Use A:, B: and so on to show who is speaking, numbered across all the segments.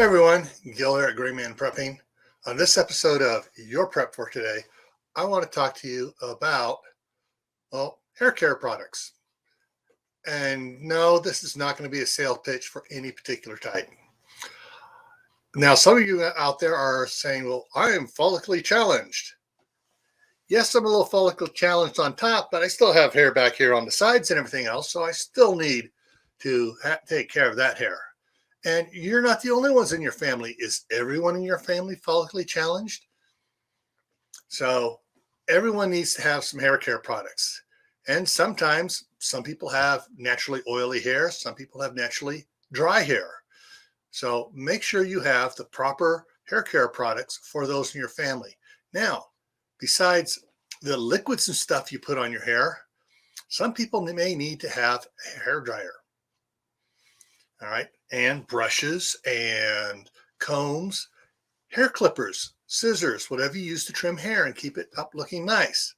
A: Hey everyone, Gil here at GrayManPrepping. On this episode of Your Prep for Today, I want to talk to you about, hair care products. And no, this is not going to be a sales pitch for any particular type. Now, some of you out there are saying, well, I am follically challenged. Yes, I'm a little follicle challenged on top, but I still have hair back here on the sides and everything else, so I still need to take care of that hair. And you're not the only ones in your family. Is everyone in your family follically challenged? So everyone needs to have some hair care products. And sometimes some people have naturally oily hair. Some people have naturally dry hair. So make sure you have the proper hair care products for those in your family. Now, besides the liquids and stuff you put on your hair, some people may need to have a hair dryer. All right. And brushes and combs, hair clippers, scissors, whatever you use to trim hair and keep it up looking nice.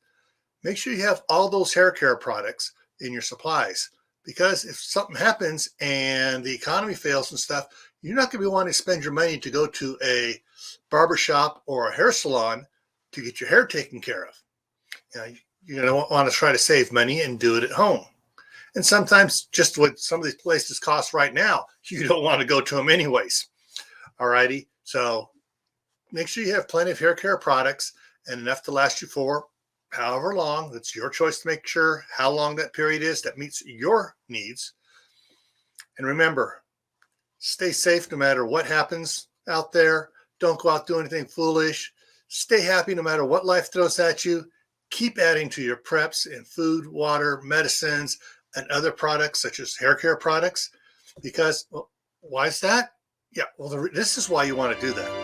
A: Make sure you have all those hair care products in your supplies, because if something happens and the economy fails and stuff, you're not going to be wanting to spend your money to go to a barbershop or a hair salon to get your hair taken care of. You're going to want to try to save money and do it at home. And sometimes just what some of these places cost right now, you don't want to go to them anyways. All righty. So make sure you have plenty of hair care products and enough to last you for however long. It's your choice to make sure how long that period is that meets your needs. And remember, stay safe no matter what happens out there. Don't go out doing anything foolish. Stay happy no matter what life throws at you. Keep adding to your preps in food, water, medicines, and other products such as hair care products, because, well, why is that? Yeah, well, this is why you want to do that.